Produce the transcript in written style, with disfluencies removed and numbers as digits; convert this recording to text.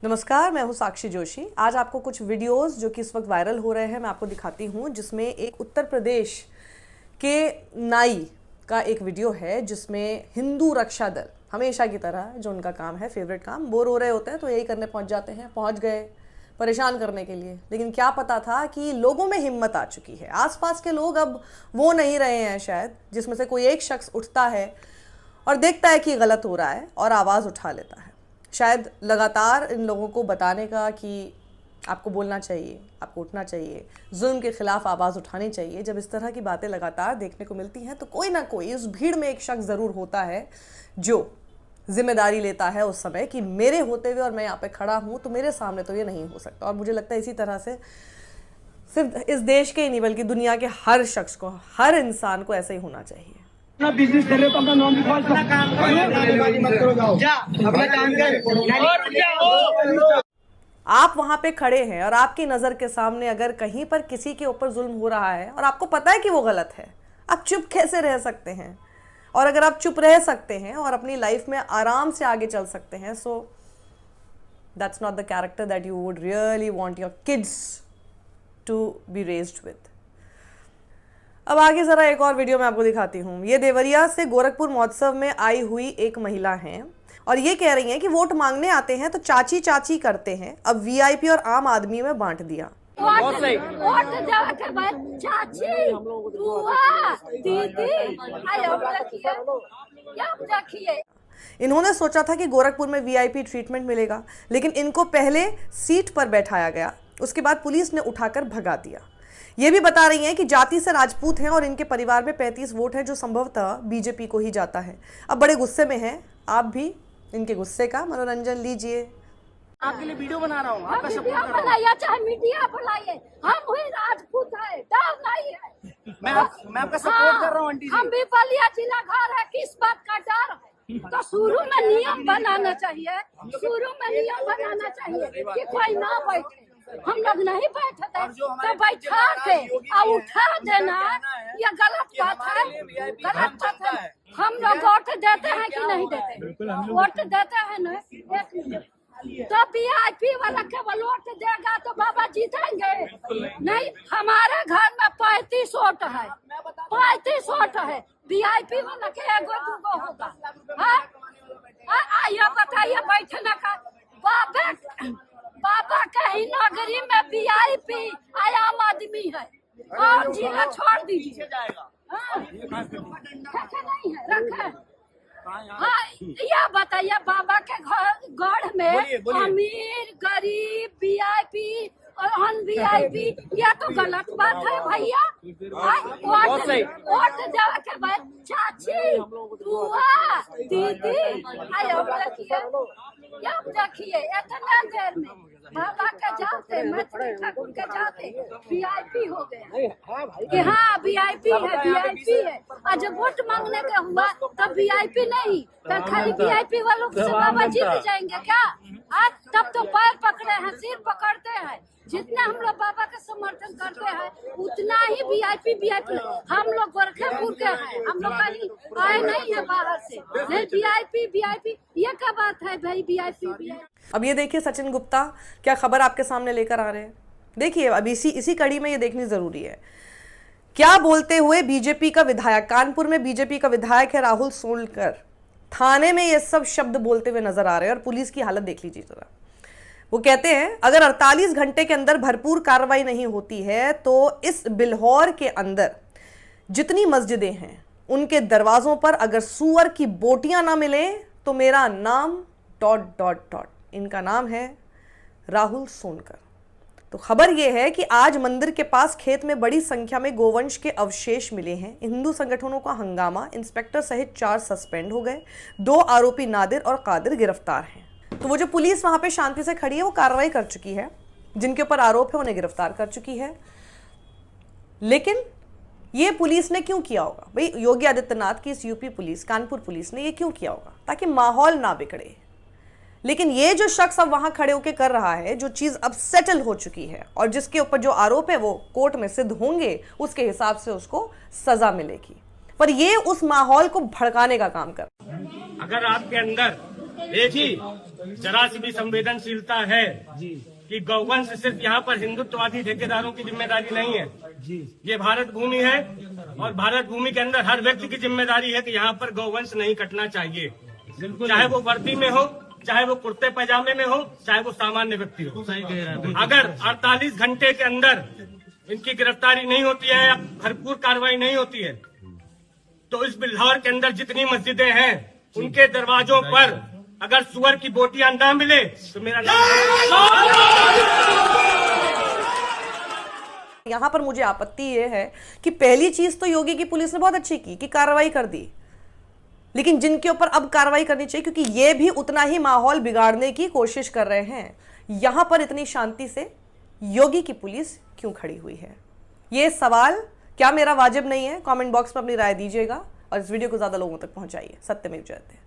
नमस्कार, मैं हूं साक्षी जोशी। आज आपको कुछ वीडियोस जो कि इस वक्त वायरल हो रहे हैं मैं आपको दिखाती हूं, जिसमें एक उत्तर प्रदेश के नाई का एक वीडियो है जिसमें हिंदू रक्षा दल हमेशा की तरह जो उनका काम है, फेवरेट काम, बोर हो रहे होते हैं तो यही करने पहुंच जाते हैं। पहुंच गए परेशान करने के लिए, लेकिन क्या पता था कि लोगों में हिम्मत आ चुकी है। आसपास के लोग अब वो नहीं रहे हैं शायद, जिसमें से कोई एक शख्स उठता है और देखता है कि गलत हो रहा है और आवाज़ उठा लेता है। शायद लगातार इन लोगों को बताने का कि आपको बोलना चाहिए, आपको उठना चाहिए, जुल्म के खिलाफ आवाज़ उठानी चाहिए। जब इस तरह की बातें लगातार देखने को मिलती हैं तो कोई ना कोई उस भीड़ में एक शख्स ज़रूर होता है जो जिम्मेदारी लेता है उस समय कि मेरे होते हुए और मैं यहाँ पे खड़ा हूँ तो मेरे सामने तो ये नहीं हो सकता। और मुझे लगता है इसी तरह से सिर्फ इस देश के ही नहीं बल्कि दुनिया के हर शख्स को, हर इंसान को ऐसा ही होना चाहिए। अपना बिजनेस कर रहे हो तो अपना नाम लिखवा लो। आप वहां पे खड़े हैं और आपकी नजर के सामने अगर कहीं पर किसी के ऊपर जुल्म हो रहा है और आपको पता है कि वो गलत है, आप चुप कैसे रह सकते हैं? और अगर आप चुप रह सकते हैं और अपनी लाइफ में आराम से आगे चल सकते हैं, so that's not the character that you would really want your kids to be raised with. अब आगे जरा एक और वीडियो मैं आपको दिखाती हूँ। ये देवरिया से गोरखपुर महोत्सव में आई हुई एक महिला हैं और ये कह रही हैं कि वोट मांगने आते हैं तो चाची चाची करते हैं, अब वीआईपी और आम आदमी में बांट दिया। वोट देवे के बाद चाची, बुआ, दीदी, देखिए। इन्होंने सोचा था कि गोरखपुर में वीआईपी ट्रीटमेंट मिलेगा, लेकिन इनको पहले सीट पर बैठाया गया, उसके बाद पुलिस ने उठाकर भगा दिया। ये भी बता रही हैं कि जाति से राजपूत हैं और इनके परिवार में 35 वोट हैं जो संभवतः बीजेपी को ही जाता है। अब बड़े गुस्से में हैं, आप भी इनके गुस्से का मनोरंजन लीजिए। आपके लिए वीडियो बना रहा हूँ, आपका वीडियो सपोर्ट कर रहा बनाइए चाहे मीडिया बनाइए, हम हुई राजपूत है, डर नहीं है। मैं आपका सपोर्ट कर रहा हूँ आंटी जी। हम भी बलिया जिला घर है, किस बात का डर है? तो शुरू में नियम बनाना चाहिए, शुरू में नियम बनाना चाहिए कि कोई ना बैठे। हम लोग नहीं बैठे थे तो बैठा थे और उठा देना ये गलत बात है, गलत बात है। हम लोग वोट देते हैं कि नहीं देते? वोट देते हैं ना। तो वीआईपी वाला केवल वोट देगा तो बाबा जीतेंगे? नहीं, हमारे घर में 35 वोट है, 35 वोट है। वीआईपी वाला के एगो दूगो होगा। आइए बताइए बैठने का। बाबा कहीं नगरी में वीआईपी आम आदमी है और जिला छोड़ दीजिए। नहीं है रखे। हाँ, यह बताइए बाबा के गढ़ में अमीर, गरीब, वीआईपी और अनवीआईपी, यह तो गलत बात है भैया। वोट देवे के बाद चाची, बुआ, दीदी, देखिए इतना देर में बाबा के जाते, मैथिली ठाकुर के जाते वीआईपी हो गए कि हाँ वीआईपी है, वीआईपी है। और जब वोट मांगने का हुआ तब वीआईपी नहीं, तो खाली वीआईपी वालों से बाबा जीत जाएंगे क्या? आज तब तो पैर पकड़े हैं, सिर पकड़ते हैं। जितना हम लोग बाबा का समर्थन करते हैं उतना ही वीआईपी। हम लोग गोरखपुर के हैं, हम लोग कहीं आए नहीं है बाहर से। नहीं वीआईपी ये क्या बात है भाई? वीआईपी। अब ये देखिए सचिन गुप्ता क्या खबर आपके सामने लेकर आ रहे हैं। देखिए अब इसी कड़ी में ये देखनी जरूरी है क्या बोलते हुए बीजेपी का विधायक, कानपुर में बीजेपी का विधायक है राहुल सोनकर, थाने में ये सब शब्द बोलते हुए नजर आ रहे हैं। और पुलिस की हालत देख लीजिए जरा। वो कहते हैं अगर 48 घंटे के अंदर भरपूर कार्रवाई नहीं होती है तो इस बिल्हौर के अंदर जितनी मस्जिदें हैं उनके दरवाजों पर अगर सूअर की बोटियां ना मिले तो मेरा नाम ... इनका नाम है राहुल सोनकर। तो खबर यह है कि आज मंदिर के पास खेत में बड़ी संख्या में गोवंश के अवशेष मिले हैं। हिंदू संगठनों का हंगामा, इंस्पेक्टर सहित 4 सस्पेंड हो गए, 2 आरोपी नादिर और कादिर गिरफ्तार हैं। तो वो जो पुलिस वहां पे शांति से खड़ी है वो कार्रवाई कर चुकी है, जिनके ऊपर आरोप है उन्हें गिरफ्तार कर चुकी है। लेकिन ये पुलिस ने क्यों किया होगा भाई? योगी आदित्यनाथ की इस यूपी पुलिस, कानपुर पुलिस ने ये क्यों किया होगा? ताकि माहौल ना बिगड़े। लेकिन ये जो शख्स अब वहां खड़े होकर कर रहा है, जो चीज अब सेटल हो चुकी है और जिसके ऊपर जो आरोप है वो कोर्ट में सिद्ध होंगे, उसके हिसाब से उसको सजा मिलेगी। पर ये उस माहौल को भड़काने का काम कर। अगर आपके अंदर देखिए जरा सी भी संवेदनशीलता है कि गौवंश सिर्फ यहाँ पर हिंदुत्ववादी ठेकेदारों की जिम्मेदारी नहीं है। ये भारत भूमि है और भारत भूमि के अंदर हर व्यक्ति की जिम्मेदारी है कि यहाँ पर गौवंश नहीं कटना चाहिए, चाहे वो वर्दी में हो, चाहे वो कुर्ते पैजामे में हो, चाहे वो सामान्य व्यक्ति हो। अगर 48 घंटे के अंदर इनकी गिरफ्तारी नहीं होती है या भरपूर कार्रवाई नहीं होती है तो इस बिल्हौर के अंदर जितनी मस्जिदें हैं उनके दरवाजों पर अगर सुअर की बोटियां न मिले तो मेरा यहाँ पर मुझे आपत्ति ये है कि पहली चीज तो योगी की पुलिस ने बहुत अच्छी की कि कार्रवाई कर दी, लेकिन जिनके ऊपर अब कार्रवाई करनी चाहिए क्योंकि ये भी उतना ही माहौल बिगाड़ने की कोशिश कर रहे हैं, यहां पर इतनी शांति से योगी की पुलिस क्यों खड़ी हुई है? ये सवाल क्या मेरा वाजिब नहीं है? कमेंट बॉक्स में अपनी राय दीजिएगा और इस वीडियो को ज्यादा लोगों तक पहुंचाइए। सत्यमेव जयते।